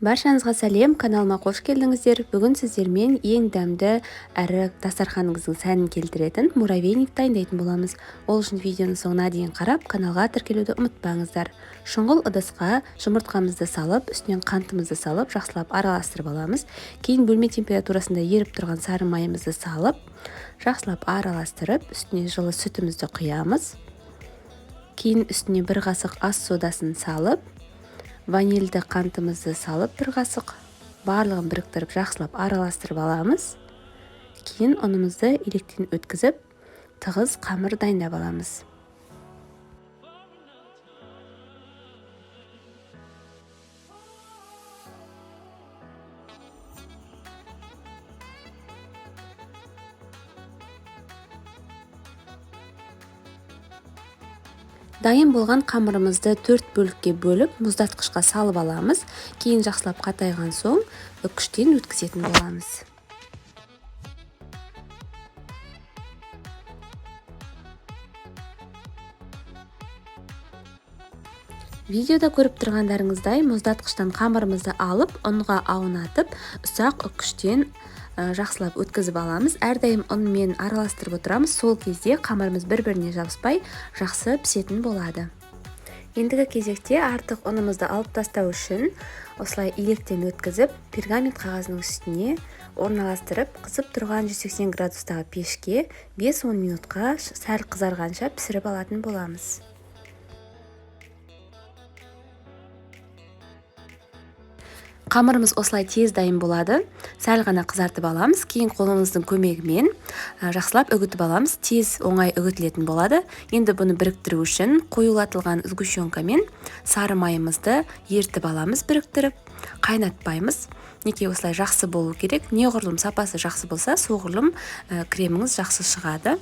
Баршаңызға сәлем, каналыма қош келдіңіздер. Бүгін сіздермен ең дәмді әрі дастарханыңыздың сәнін келтіретін муравейник дайындайтын боламыз. Ол үшін видеоның соңына дейін қарап, каналға тіркелуді ұмытпаңыздар. Шұңғыл ыдысқа жұмыртқамызды салып, үстінен қантымызды салып, жақсылап араластырып аламыз. Кейін бөлме температурасында еріп тұрған сары майымызды салып, жақсылап араластырып, үстіне жылы сүтімізді құямыз. Кейін үстіне 1 қасық ас содасын салып, ванильді қантымызды салып 1 қасық, барлығын біріктіріп жақсылап араластырып аламыз. Кейін ұнымызды електен өткізіп, тығыз қамыр дайындап аламыз. Дайын болған қамырымызды 4 бөлікке бөліп, мұздатқышқа салып аламыз. Кейін жақсылап қатайған соң, үккіштен өткізетін боламыз. Видеода көріп тұрғандарыңыздай, мұздатқыштан қамырымызды алып, ұнға аунатып, ұсақ үккіштен жақсылап өткізіп аламыз. Әрдайым ұнмен араластырып отырамыз. Сол кезде қамырымыз бір-біріне жабыспай, жақсы пісетін болады. Ендігі кезекте артық ұнымызды алып тастау үшін осылай електен өткізіп, пергамент қағазының үстіне орналастырып, қызып тұрған 180 градустағы пешке 5-10 минутқа сәл қызарғанша пісіріп алатын боламыз. Қамырымыз осылай тез дайын болады. Сәл ғана қызартып аламыз. Кейін қолымыздың көмегімен жақсылап үгітіп аламыз. Тез оңай үгітілетін болады. Енді бұны біріктіру үшін қоюлатылған сгущенкамен сары майымызды ертіп аламыз, біріктіріп. Қайнатпаймыз. Неге осылай жақсы болу керек. Неғұрлым сапасы жақсы болса, соғұрлым креміңіз жақсы шығады.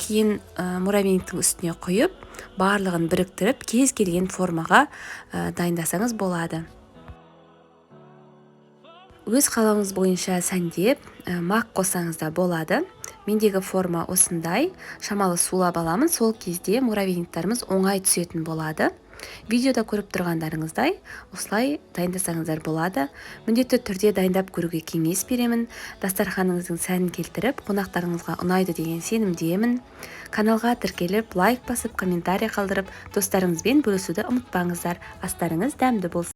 Кейін муравейниктің үстіне құйып, барлығын біріктіріп, кез келген формаға дайындасаңыз болады. Өз қалауыңыз бойынша сәндеп, мақ қоссаңыз да болады. Мендегі форма осындай, шамалы сулап аламын, сол кезде муравейниктарымыз оңай түсетін болады. Видеода көріп тұрғандарыңыздай, осылай дайындасаңыздар болады. Міндетті түрде дайындап көруге кеңес беремін. Дастарханыңыздың сәнін келтіріп, қонақтарыңызға ұнайды деген сенімдемін. Каналға тіркеліп, лайк басып, комментарий қалдырып, достарыңызбен бөлісуді ұмытпаңыздар. Астарыңыз дәмді болсын.